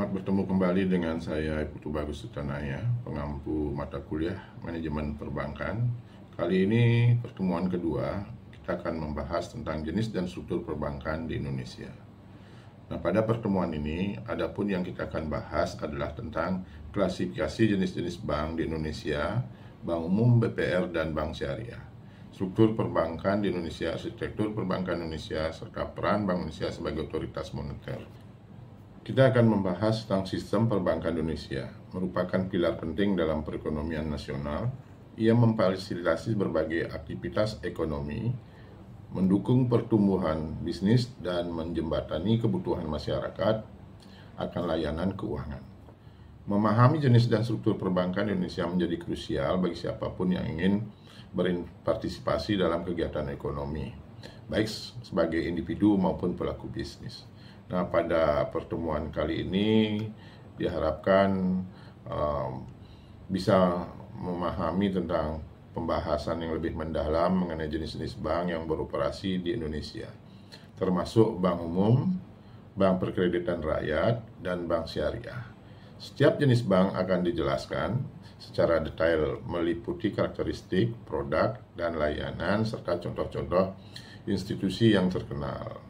Selamat bertemu kembali dengan saya Putu Bagus Sutanaya, pengampu mata kuliah Manajemen Perbankan. Kali ini pertemuan kedua, kita akan membahas tentang jenis dan struktur perbankan di Indonesia. Nah, pada pertemuan ini, adapun yang kita akan bahas adalah tentang klasifikasi jenis-jenis bank di Indonesia, bank umum, BPR, dan bank syariah. Struktur perbankan di Indonesia, arsitektur perbankan Indonesia, serta peran Bank Indonesia sebagai otoritas moneter. Kita akan membahas tentang sistem perbankan Indonesia, merupakan pilar penting dalam perekonomian nasional. Ia memfasilitasi berbagai aktivitas ekonomi, mendukung pertumbuhan bisnis, dan menjembatani kebutuhan masyarakat akan layanan keuangan. Memahami jenis dan struktur perbankan Indonesia menjadi krusial bagi siapapun yang ingin berpartisipasi dalam kegiatan ekonomi, baik sebagai individu maupun pelaku bisnis. Nah, pada pertemuan kali ini diharapkan bisa memahami tentang pembahasan yang lebih mendalam mengenai jenis-jenis bank yang beroperasi di Indonesia, termasuk bank umum, bank perkreditan rakyat, dan bank syariah. Setiap jenis bank akan dijelaskan secara detail meliputi karakteristik, produk, dan layanan, serta contoh-contoh institusi yang terkenal.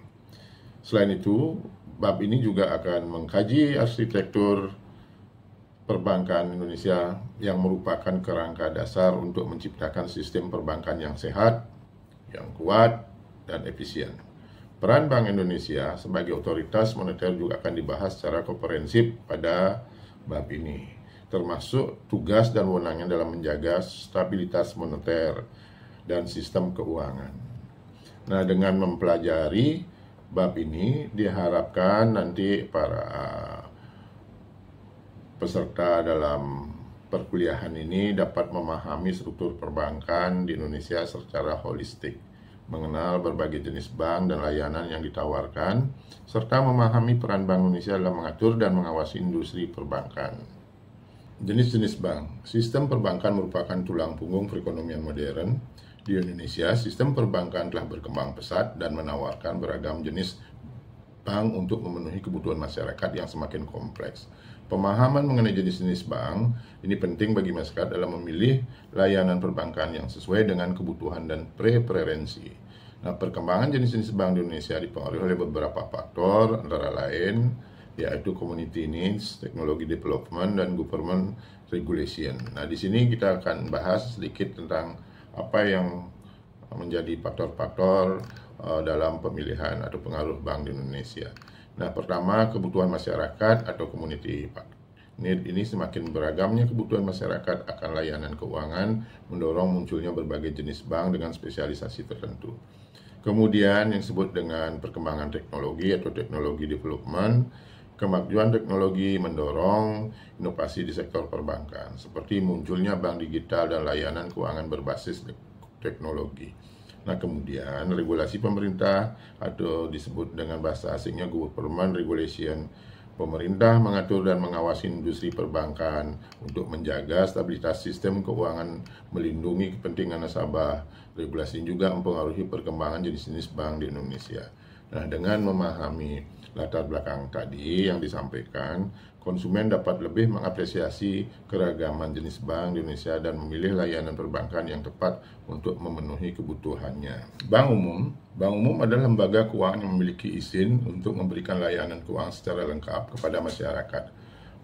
Selain itu, bab ini juga akan mengkaji arsitektur perbankan Indonesia yang merupakan kerangka dasar untuk menciptakan sistem perbankan yang sehat, yang kuat, dan efisien. Peran Bank Indonesia sebagai otoritas moneter juga akan dibahas secara komprehensif pada bab ini, termasuk tugas dan wewenangnya dalam menjaga stabilitas moneter dan sistem keuangan. Nah, dengan mempelajari bab ini diharapkan nanti para peserta dalam perkuliahan ini dapat memahami struktur perbankan di Indonesia secara holistik, mengenal berbagai jenis bank dan layanan yang ditawarkan, serta memahami peran Bank Indonesia dalam mengatur dan mengawasi industri perbankan. Jenis-jenis bank. Sistem perbankan merupakan tulang punggung perekonomian modern. Di Indonesia, sistem perbankan telah berkembang pesat dan menawarkan beragam jenis bank untuk memenuhi kebutuhan masyarakat yang semakin kompleks. Pemahaman mengenai jenis-jenis bank ini penting bagi masyarakat dalam memilih layanan perbankan yang sesuai dengan kebutuhan dan preferensi. Nah, perkembangan jenis-jenis bank di Indonesia dipengaruhi oleh beberapa faktor, antara lain yaitu community needs, technology development, dan government regulation. Nah, di sini kita akan bahas sedikit tentang apa yang menjadi faktor-faktor dalam pemilihan atau pengaruh bank di Indonesia. Nah, pertama, kebutuhan masyarakat atau community need. Ini semakin beragamnya kebutuhan masyarakat akan layanan keuangan mendorong munculnya berbagai jenis bank dengan spesialisasi tertentu. Kemudian yang disebut dengan perkembangan teknologi atau teknologi development. Kemajuan teknologi mendorong inovasi di sektor perbankan, seperti munculnya bank digital dan layanan keuangan berbasis teknologi. Nah, kemudian regulasi pemerintah atau disebut dengan bahasa asingnya government regulation. Pemerintah mengatur dan mengawasi industri perbankan untuk menjaga stabilitas sistem keuangan, melindungi kepentingan nasabah. Regulasi juga mempengaruhi perkembangan jenis-jenis bank di Indonesia. Nah, dengan memahami latar belakang tadi yang disampaikan, konsumen dapat lebih mengapresiasi keragaman jenis bank di Indonesia dan memilih layanan perbankan yang tepat untuk memenuhi kebutuhannya. Bank umum adalah lembaga keuangan yang memiliki izin untuk memberikan layanan keuangan secara lengkap kepada masyarakat.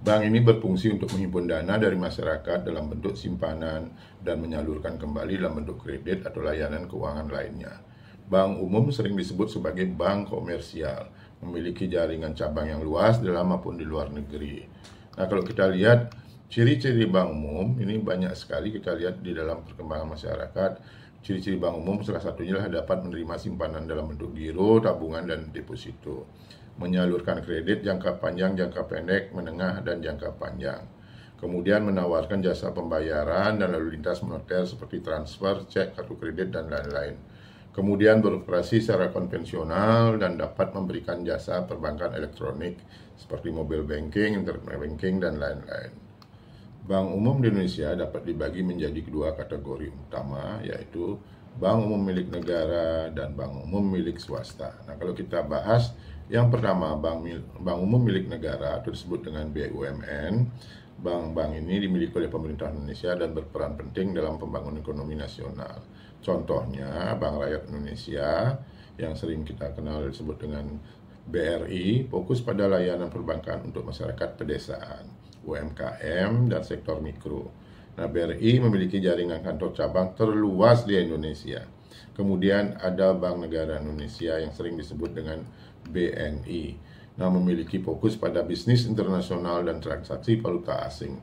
Bank ini berfungsi untuk menghimpun dana dari masyarakat dalam bentuk simpanan dan menyalurkan kembali dalam bentuk kredit atau layanan keuangan lainnya. Bank umum sering disebut sebagai bank komersial, memiliki jaringan cabang yang luas dalam maupun di luar negeri. Nah, kalau kita lihat ciri-ciri bank umum, ini banyak sekali kita lihat di dalam perkembangan masyarakat. Ciri-ciri bank umum salah satunya adalah dapat menerima simpanan dalam bentuk giro, tabungan, dan deposito. Menyalurkan kredit jangka panjang, jangka pendek, menengah, dan jangka panjang. Kemudian menawarkan jasa pembayaran dan lalu lintas moneter seperti transfer, cek, kartu kredit, dan lain-lain. Kemudian beroperasi secara konvensional dan dapat memberikan jasa perbankan elektronik seperti mobile banking, internet banking, dan lain-lain. Bank umum di Indonesia dapat dibagi menjadi kedua kategori utama, yaitu bank umum milik negara dan bank umum milik swasta. Nah, kalau kita bahas Yang pertama, bank umum milik negara atau disebut dengan BUMN. Bank-bank ini dimiliki oleh pemerintah Indonesia dan berperan penting dalam pembangunan ekonomi nasional. Contohnya, Bank Rakyat Indonesia yang sering kita kenal disebut dengan BRI, fokus pada layanan perbankan untuk masyarakat pedesaan, UMKM, dan sektor mikro. Nah, BRI memiliki jaringan kantor cabang terluas di Indonesia. Kemudian ada Bank Negara Indonesia yang sering disebut dengan BNI. Nah, memiliki fokus pada bisnis internasional dan transaksi valuta asing.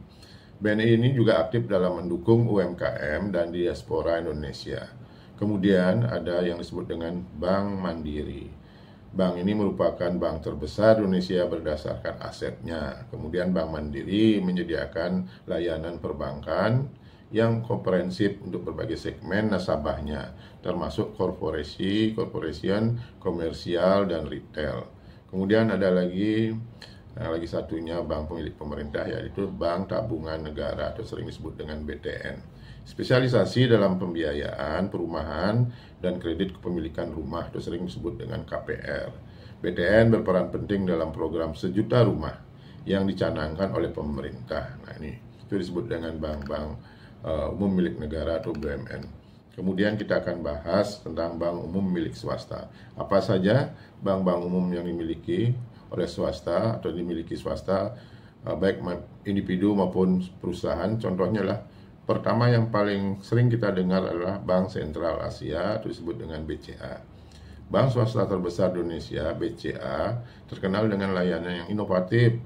BNI ini juga aktif dalam mendukung UMKM dan diaspora Indonesia. Kemudian ada yang disebut dengan Bank Mandiri. Bank ini merupakan bank terbesar Indonesia berdasarkan asetnya. Kemudian Bank Mandiri menyediakan layanan perbankan yang komprehensif untuk berbagai segmen nasabahnya, termasuk corporation, komersial, dan retail. Kemudian ada lagi satunya bank pemilik pemerintah, yaitu Bank Tabungan Negara atau sering disebut dengan BTN. Spesialisasi dalam pembiayaan, perumahan, dan kredit kepemilikan rumah atau sering disebut dengan KPR. BTN berperan penting dalam program 1 juta rumah yang dicanangkan oleh pemerintah. Nah, ini itu disebut dengan bank-bank umum milik negara atau BUMN. Kemudian kita akan bahas tentang bank umum milik swasta. Apa saja bank-bank umum yang dimiliki oleh swasta atau dimiliki swasta, baik individu maupun perusahaan. Contohnya lah, pertama yang paling sering kita dengar adalah Bank Sentral Asia atau disebut dengan BCA. Bank swasta terbesar di Indonesia, BCA, terkenal dengan layanan yang inovatif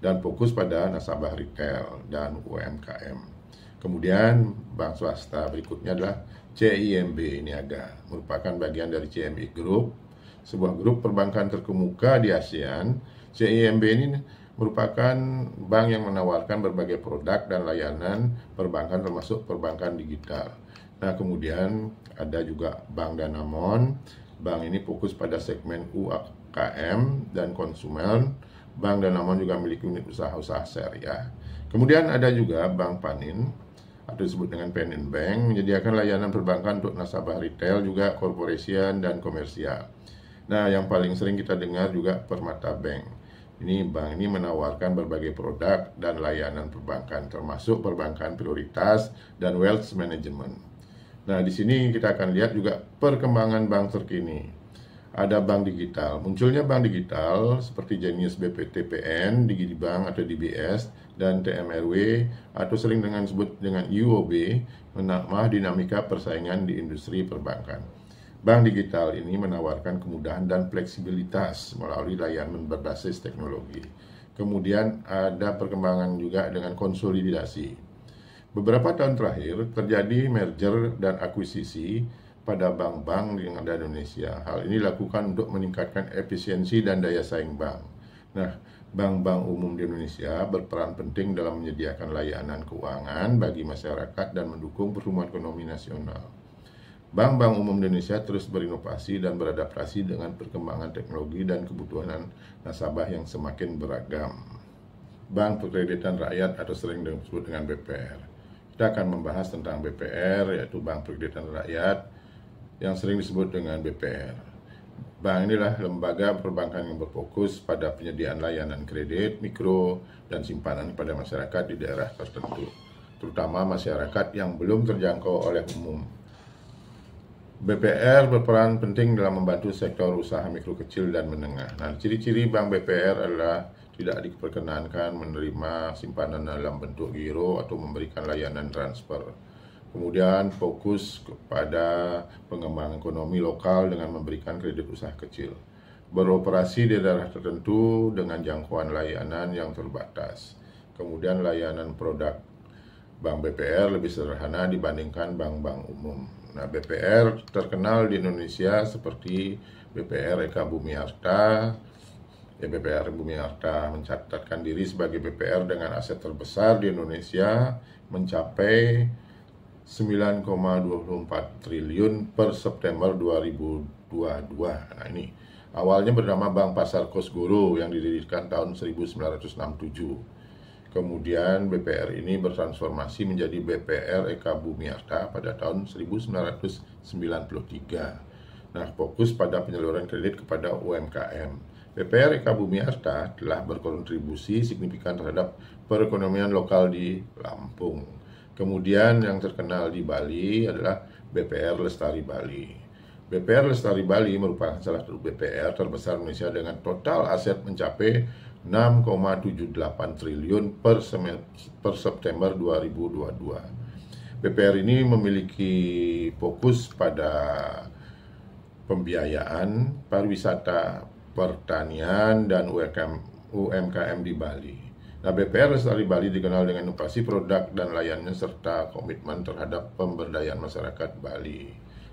dan fokus pada nasabah retail dan UMKM. Kemudian bank swasta berikutnya adalah CIMB Niaga, merupakan bagian dari CIMB Group, sebuah grup perbankan terkemuka di ASEAN. CIMB ini merupakan bank yang menawarkan berbagai produk dan layanan perbankan termasuk perbankan digital. Nah, kemudian ada juga Bank Danamon. Bank ini fokus pada segmen UMKM dan konsumen. Bank Danamon juga memiliki unit usaha-usaha syariah. Kemudian ada juga Bank Panin atau disebut dengan Panin Bank, menyediakan layanan perbankan untuk nasabah retail, juga corporation dan komersial. Nah, yang paling sering kita dengar juga Permata Bank. Bank ini menawarkan berbagai produk dan layanan perbankan, termasuk perbankan prioritas dan wealth management. Nah, di sini kita akan lihat juga perkembangan bank terkini. Ada bank digital. Munculnya bank digital seperti jenis BPTPN, Digibank atau DBS, dan TMRW atau sering disebut dengan UOB, menambah dinamika persaingan di industri perbankan. Bank digital ini menawarkan kemudahan dan fleksibilitas melalui layanan berbasis teknologi. Kemudian ada perkembangan juga dengan konsolidasi. Beberapa tahun terakhir terjadi merger dan akuisisi pada bank-bank yang ada di Indonesia. Hal ini dilakukan untuk meningkatkan efisiensi dan daya saing bank. Nah, bank-bank umum di Indonesia berperan penting dalam menyediakan layanan keuangan bagi masyarakat dan mendukung pertumbuhan ekonomi nasional. Bank-bank umum di Indonesia terus berinovasi dan beradaptasi dengan perkembangan teknologi dan kebutuhan nasabah yang semakin beragam. Bank Perkreditan Rakyat atau sering disebut dengan BPR. Kita akan membahas tentang BPR, yaitu Bank Perkreditan Rakyat, yang sering disebut dengan BPR. Bank inilah lembaga perbankan yang berfokus pada penyediaan layanan kredit, mikro, dan simpanan kepada masyarakat di daerah tertentu, terutama masyarakat yang belum terjangkau oleh umum. BPR berperan penting dalam membantu sektor usaha mikro kecil dan menengah. Nah, ciri-ciri bank BPR adalah tidak diperkenankan menerima simpanan dalam bentuk giro atau memberikan layanan transfer. Kemudian fokus kepada pengembangan ekonomi lokal dengan memberikan kredit usaha kecil. Beroperasi di daerah tertentu dengan jangkauan layanan yang terbatas. Kemudian layanan produk Bank BPR lebih sederhana dibandingkan bank-bank umum. Nah, BPR terkenal di Indonesia seperti BPR Eka Bumi Arta. BPR Bumi Arta mencatatkan diri sebagai BPR dengan aset terbesar di Indonesia mencapai 9,24 triliun per September 2022. Nah, ini awalnya bernama Bank Pasar Kosgoro yang didirikan tahun 1967. Kemudian BPR ini bertransformasi menjadi BPR Eka Bumi Arta pada tahun 1993. Nah, fokus pada penyaluran kredit kepada UMKM. BPR Eka Bumi Arta telah berkontribusi signifikan terhadap perekonomian lokal di Lampung. Kemudian yang terkenal di Bali adalah BPR Lestari Bali. BPR Lestari Bali merupakan salah satu BPR terbesar Indonesia dengan total aset mencapai 6,78 triliun per September 2022. BPR ini memiliki fokus pada pembiayaan, pariwisata, pertanian, dan UMKM di Bali. Nah, BPR Lestari Bali dikenal dengan inovasi produk dan layanannya serta komitmen terhadap pemberdayaan masyarakat Bali.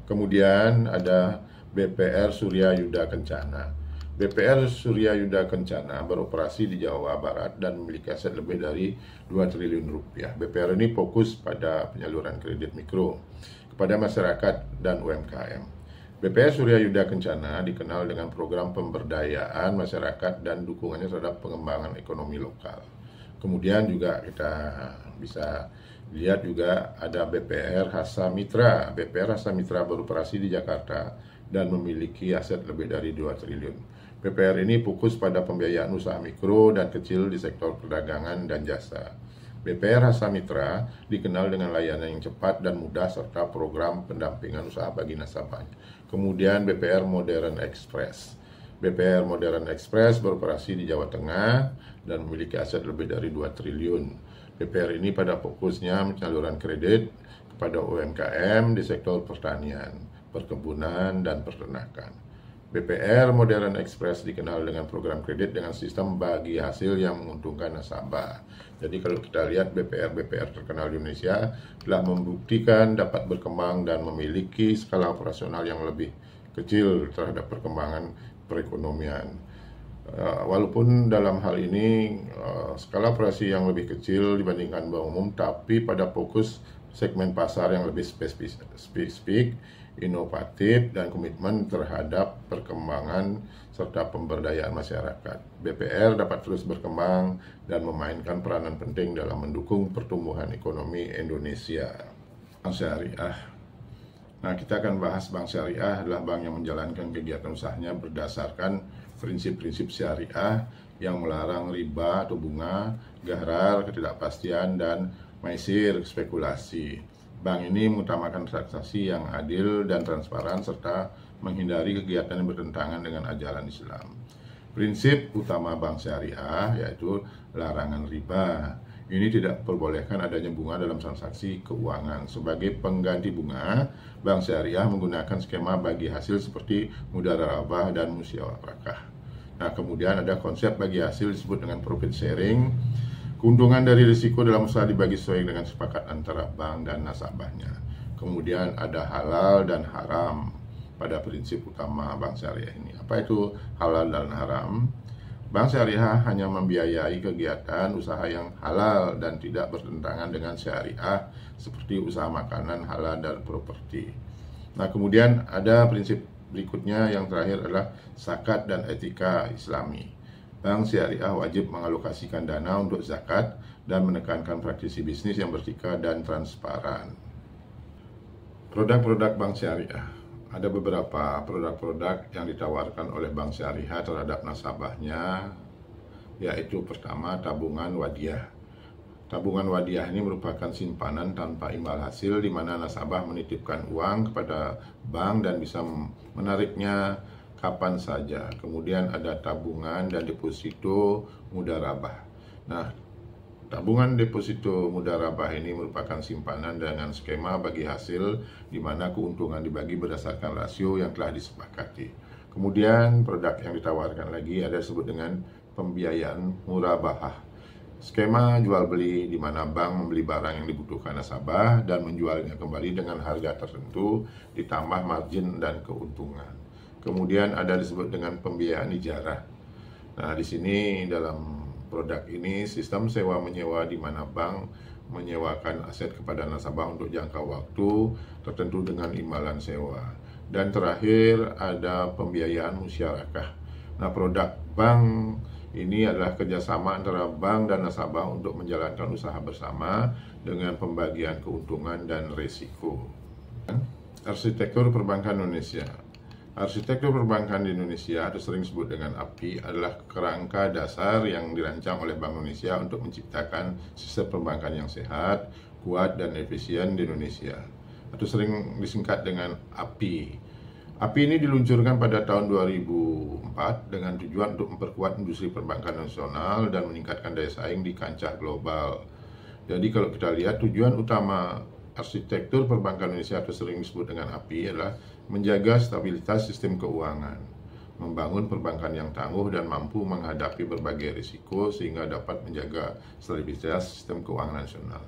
Kemudian ada BPR Surya Yuda Kencana. BPR Surya Yuda Kencana beroperasi di Jawa Barat dan memiliki aset lebih dari 2 triliun rupiah. BPR ini fokus pada penyaluran kredit mikro kepada masyarakat dan UMKM. BPR Surya Yuda Kencana dikenal dengan program pemberdayaan masyarakat dan dukungannya terhadap pengembangan ekonomi lokal. Kemudian juga kita bisa lihat juga ada BPR Hasa Mitra. BPR Hasa Mitra beroperasi di Jakarta dan memiliki aset lebih dari 2 triliun. BPR ini fokus pada pembiayaan usaha mikro dan kecil di sektor perdagangan dan jasa. BPR Hasa Mitra dikenal dengan layanan yang cepat dan mudah serta program pendampingan usaha bagi nasabahnya. Kemudian BPR Modern Express. BPR Modern Express beroperasi di Jawa Tengah dan memiliki aset lebih dari 2 triliun. BPR ini pada fokusnya penyaluran kredit kepada UMKM di sektor pertanian, perkebunan, dan peternakan. BPR Modern Express dikenal dengan program kredit dengan sistem bagi hasil yang menguntungkan nasabah. Jadi kalau kita lihat BPR terkenal di Indonesia telah membuktikan dapat berkembang dan memiliki skala operasional yang lebih kecil terhadap perkembangan perekonomian. Walaupun dalam hal ini skala operasi yang lebih kecil dibandingkan bank umum, tapi pada fokus segmen pasar yang lebih spesifik, inovatif, dan komitmen terhadap perkembangan serta pemberdayaan masyarakat. BPR dapat terus berkembang dan memainkan peranan penting dalam mendukung pertumbuhan ekonomi Indonesia. Bank Syariah. Nah, kita akan bahas Bank Syariah adalah bank yang menjalankan kegiatan usahanya berdasarkan prinsip-prinsip syariah yang melarang riba atau bunga, gharar, ketidakpastian, dan maisir, spekulasi. Bank ini mengutamakan transaksi yang adil dan transparan serta menghindari kegiatan yang bertentangan dengan ajaran Islam. Prinsip utama bank syariah yaitu larangan riba. Ini tidak perbolehkan adanya bunga dalam transaksi keuangan. Sebagai pengganti bunga, bank syariah menggunakan skema bagi hasil seperti mudharabah dan musyawarah. Nah, kemudian ada konsep bagi hasil disebut dengan profit sharing. Keuntungan dari risiko dalam usaha dibagi sesuai dengan sepakat antara bank dan nasabahnya. Kemudian ada halal dan haram pada prinsip utama bank syariah ini. Apa itu halal dan haram? Bank syariah hanya membiayai kegiatan usaha yang halal dan tidak bertentangan dengan syariah seperti usaha makanan, halal, dan properti. Nah, kemudian ada prinsip berikutnya yang terakhir adalah zakat dan etika Islami. Bank syariah wajib mengalokasikan dana untuk zakat dan menekankan praktisi bisnis yang beretika dan transparan. Produk-produk bank syariah. Ada beberapa produk-produk yang ditawarkan oleh bank syariah terhadap nasabahnya, yaitu pertama tabungan wadiah. Tabungan wadiah ini merupakan simpanan tanpa imbal hasil di mana nasabah menitipkan uang kepada bank dan bisa menariknya kapan saja. Kemudian ada tabungan dan deposito mudharabah. Nah, tabungan deposito mudharabah ini merupakan simpanan dengan skema bagi hasil di mana keuntungan dibagi berdasarkan rasio yang telah disepakati. Kemudian produk yang ditawarkan lagi ada disebut dengan pembiayaan murabahah. Skema jual beli di mana bank membeli barang yang dibutuhkan nasabah dan menjualnya kembali dengan harga tertentu ditambah margin dan keuntungan. Kemudian ada disebut dengan pembiayaan ijarah. Nah, di sini dalam produk ini sistem sewa menyewa di mana bank menyewakan aset kepada nasabah untuk jangka waktu tertentu dengan imbalan sewa. Dan terakhir ada pembiayaan musyarakah. Nah, produk bank ini adalah kerjasama antara bank dan nasabah untuk menjalankan usaha bersama dengan pembagian keuntungan dan risiko. Arsitektur perbankan Indonesia. Arsitektur perbankan di Indonesia atau sering disebut dengan API adalah kerangka dasar yang dirancang oleh Bank Indonesia untuk menciptakan sistem perbankan yang sehat, kuat, dan efisien di Indonesia atau sering disingkat dengan API. API ini diluncurkan pada tahun 2004 dengan tujuan untuk memperkuat industri perbankan nasional dan meningkatkan daya saing di kancah global. Jadi kalau kita lihat tujuan utama arsitektur perbankan Indonesia atau sering disebut dengan API adalah menjaga stabilitas sistem keuangan, membangun perbankan yang tangguh dan mampu menghadapi berbagai risiko sehingga dapat menjaga stabilitas sistem keuangan nasional.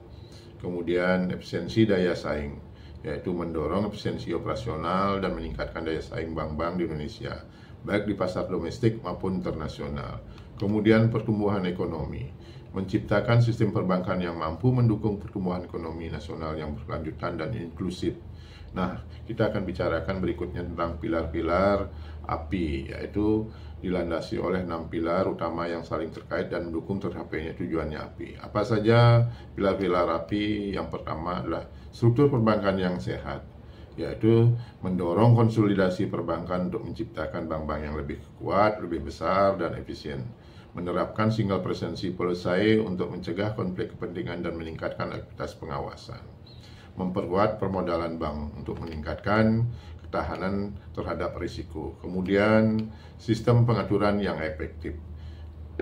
Kemudian efisiensi daya saing, yaitu mendorong efisiensi operasional dan meningkatkan daya saing bank-bank di Indonesia, baik di pasar domestik maupun internasional. Kemudian pertumbuhan ekonomi, menciptakan sistem perbankan yang mampu mendukung pertumbuhan ekonomi nasional yang berkelanjutan dan inklusif. Nah, kita akan bicarakan berikutnya tentang pilar-pilar API, yaitu dilandasi oleh 6 pilar utama yang saling terkait dan mendukung tercapainya tujuannya API. Apa saja pilar-pilar API? Yang pertama adalah struktur perbankan yang sehat, yaitu mendorong konsolidasi perbankan untuk menciptakan bank-bank yang lebih kuat, lebih besar, dan efisien. Menerapkan single presidency policy untuk mencegah konflik kepentingan dan meningkatkan aktivitas pengawasan. Memperkuat permodalan bank untuk meningkatkan ketahanan terhadap risiko. Kemudian sistem pengaturan yang efektif.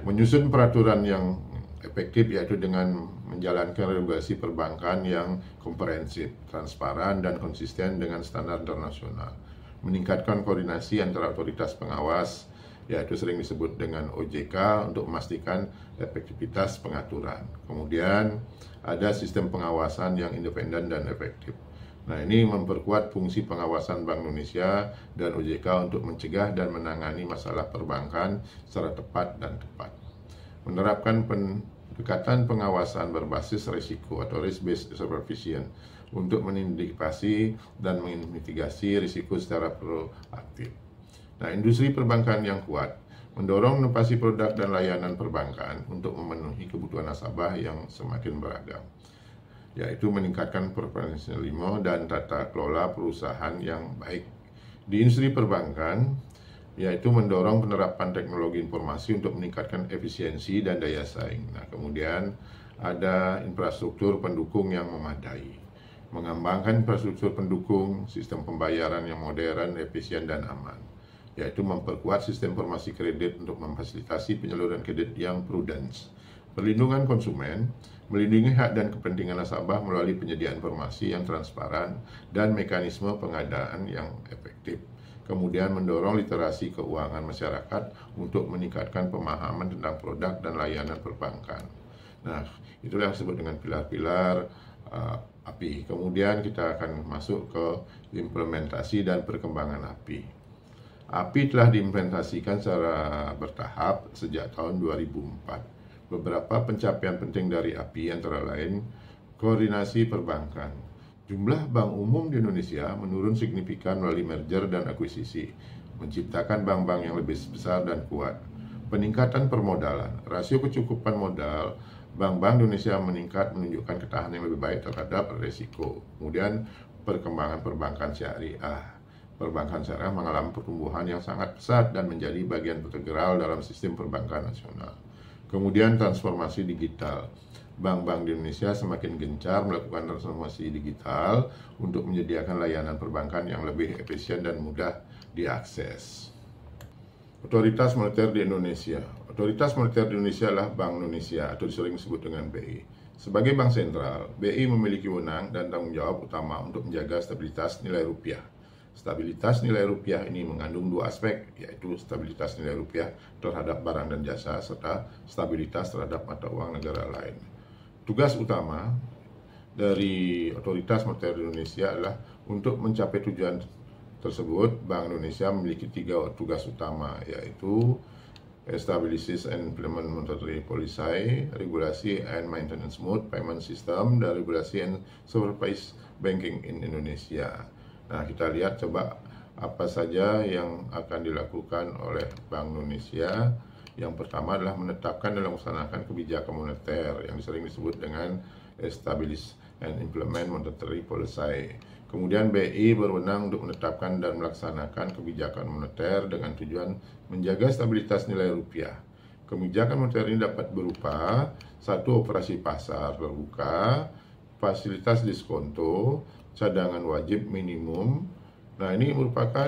Menyusun peraturan yang efektif yaitu dengan menjalankan regulasi perbankan yang komprehensif, transparan, dan konsisten dengan standar internasional. Meningkatkan koordinasi antara otoritas pengawas yaitu sering disebut dengan OJK untuk memastikan efektivitas pengaturan. Kemudian ada sistem pengawasan yang independen dan efektif. Nah, ini memperkuat fungsi pengawasan Bank Indonesia dan OJK untuk mencegah dan menangani masalah perbankan secara tepat dan tepat. Menerapkan pendekatan pengawasan berbasis risiko atau risk-based supervision untuk menindikasi dan memitigasi risiko secara proaktif. Nah, industri perbankan yang kuat mendorong inovasi produk dan layanan perbankan untuk memenuhi kebutuhan nasabah yang semakin beragam, yaitu meningkatkan profesionalisme dan tata kelola perusahaan yang baik. Di industri perbankan, yaitu mendorong penerapan teknologi informasi untuk meningkatkan efisiensi dan daya saing. Nah, kemudian ada infrastruktur pendukung yang memadai, mengembangkan infrastruktur pendukung sistem pembayaran yang modern, efisien, dan aman, yaitu memperkuat sistem informasi kredit untuk memfasilitasi penyaluran kredit yang prudence. Perlindungan konsumen, melindungi hak dan kepentingan nasabah melalui penyediaan informasi yang transparan dan mekanisme pengadaan yang efektif. Kemudian mendorong literasi keuangan masyarakat untuk meningkatkan pemahaman tentang produk dan layanan perbankan. Nah, itulah yang disebut dengan pilar-pilar API. Kemudian kita akan masuk ke implementasi dan perkembangan API. API telah diimplementasikan secara bertahap sejak tahun 2004. Beberapa pencapaian penting dari API antara lain koordinasi perbankan. Jumlah bank umum di Indonesia menurun signifikan melalui merger dan akuisisi, menciptakan bank-bank yang lebih besar dan kuat. Peningkatan permodalan, rasio kecukupan modal bank-bank Indonesia meningkat menunjukkan ketahanan yang lebih baik terhadap risiko. Kemudian perkembangan perbankan syariah. Perbankan syariah mengalami pertumbuhan yang sangat pesat dan menjadi bagian integral dalam sistem perbankan nasional. Kemudian transformasi digital. Bank-bank di Indonesia semakin gencar melakukan transformasi digital untuk menyediakan layanan perbankan yang lebih efisien dan mudah diakses. Otoritas Moneter di Indonesia. Otoritas Moneter di Indonesia adalah Bank Indonesia atau sering disebut dengan BI. Sebagai bank sentral, BI memiliki wewenang dan tanggung jawab utama untuk menjaga stabilitas nilai rupiah. Stabilitas nilai rupiah ini mengandung dua aspek, yaitu stabilitas nilai rupiah terhadap barang dan jasa, serta stabilitas terhadap mata uang negara lain. Tugas utama dari Otoritas Moneter Indonesia adalah untuk mencapai tujuan tersebut. Bank Indonesia memiliki 3 tugas utama, yaitu Establishes and Implement Monetary Policy, Regulasi and Maintenance Mode Payment System, dan Regulasi and Supervise Banking in Indonesia. Nah, kita lihat coba apa saja yang akan dilakukan oleh Bank Indonesia. Yang pertama adalah menetapkan dan melaksanakan kebijakan moneter yang sering disebut dengan and implement monetary policy. Kemudian BI berwenang untuk menetapkan dan melaksanakan kebijakan moneter dengan tujuan menjaga stabilitas nilai rupiah. Kebijakan moneter ini dapat berupa satu, operasi pasar terbuka, fasilitas diskonto, cadangan wajib minimum. Nah, ini merupakan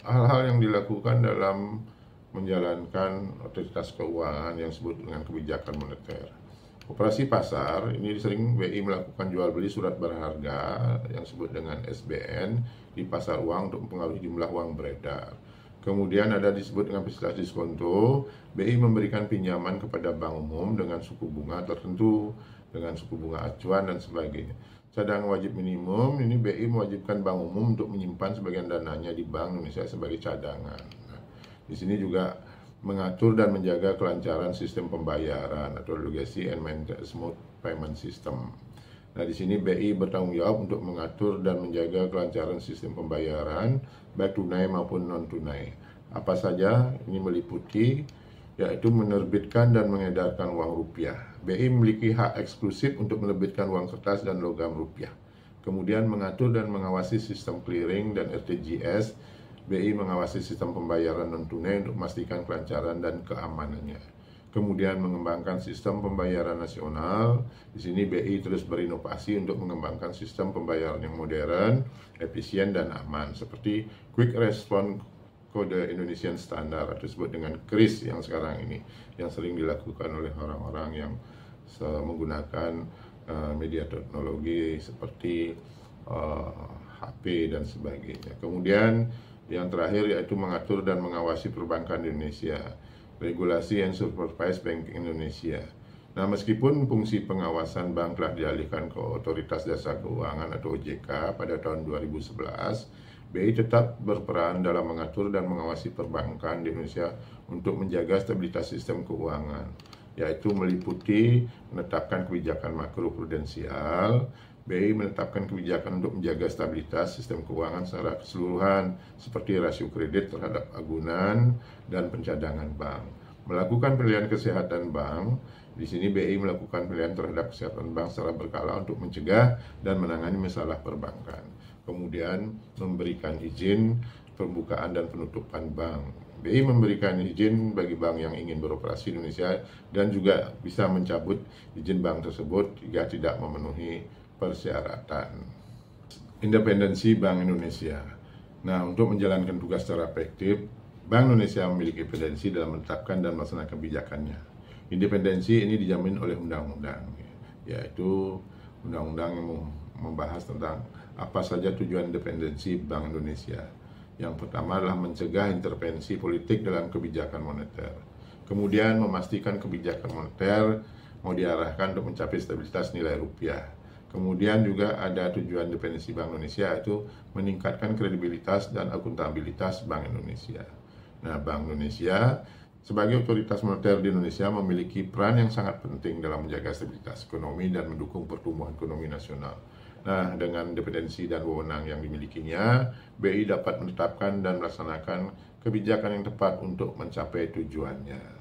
hal-hal yang dilakukan dalam menjalankan otoritas keuangan yang disebut dengan kebijakan moneter. Operasi pasar ini sering BI melakukan jual beli surat berharga yang disebut dengan SBN di pasar uang untuk mempengaruhi jumlah uang beredar. Kemudian ada disebut dengan fasilitas diskonto. BI memberikan pinjaman kepada bank umum dengan suku bunga tertentu, dengan suku bunga acuan dan sebagainya. Cadangan wajib minimum ini BI mewajibkan bank umum untuk menyimpan sebagian dananya di Bank Indonesia sebagai cadangan. Nah, di sini juga mengatur dan menjaga kelancaran sistem pembayaran atau legacy and maintain smooth payment system. Nah, di sini BI bertanggung jawab untuk mengatur dan menjaga kelancaran sistem pembayaran baik tunai maupun non tunai. Apa saja ini meliputi yaitu menerbitkan dan mengedarkan uang rupiah. BI memiliki hak eksklusif untuk menerbitkan uang kertas dan logam rupiah. Kemudian mengatur dan mengawasi sistem clearing dan RTGS. BI mengawasi sistem pembayaran non-tunai untuk memastikan kelancaran dan keamanannya. Kemudian mengembangkan sistem pembayaran nasional. Di sini BI terus berinovasi untuk mengembangkan sistem pembayaran yang modern, efisien dan aman seperti Quick Response Kode Indonesian Standard atau disebut dengan KRIS yang sekarang ini yang sering dilakukan oleh orang-orang yang menggunakan media teknologi seperti HP dan sebagainya. Kemudian yang terakhir yaitu mengatur dan mengawasi perbankan di Indonesia, regulasi and supervise banking Indonesia. Nah, meskipun fungsi pengawasan bank telah dialihkan ke Otoritas Jasa Keuangan atau OJK pada tahun 2011, BI tetap berperan dalam mengatur dan mengawasi perbankan di Indonesia untuk menjaga stabilitas sistem keuangan, yaitu meliputi menetapkan kebijakan makroprudensial. BI menetapkan kebijakan untuk menjaga stabilitas sistem keuangan secara keseluruhan seperti rasio kredit terhadap agunan dan pencadangan bank. Melakukan pilihan kesehatan bank, di sini BI melakukan pilihan terhadap kesehatan bank secara berkala untuk mencegah dan menangani masalah perbankan. Kemudian memberikan izin pembukaan dan penutupan bank. BI memberikan izin bagi bank yang ingin beroperasi di Indonesia dan juga bisa mencabut izin bank tersebut jika tidak memenuhi persyaratan. Independensi Bank Indonesia. Nah, untuk menjalankan tugas secara efektif, Bank Indonesia memiliki independensi dalam menetapkan dan melaksanakan kebijakannya. Independensi ini dijamin oleh undang-undang, yaitu undang-undang yang membahas tentang apa saja tujuan independensi Bank Indonesia. Yang pertama adalah mencegah intervensi politik dalam kebijakan moneter. Kemudian memastikan kebijakan moneter mau diarahkan untuk mencapai stabilitas nilai rupiah. Kemudian juga ada tujuan independensi Bank Indonesia yaitu meningkatkan kredibilitas dan akuntabilitas Bank Indonesia. Nah, Bank Indonesia sebagai otoritas moneter di Indonesia memiliki peran yang sangat penting dalam menjaga stabilitas ekonomi dan mendukung pertumbuhan ekonomi nasional. Nah, dengan independensi dan wewenang yang dimilikinya, BI dapat menetapkan dan melaksanakan kebijakan yang tepat untuk mencapai tujuannya.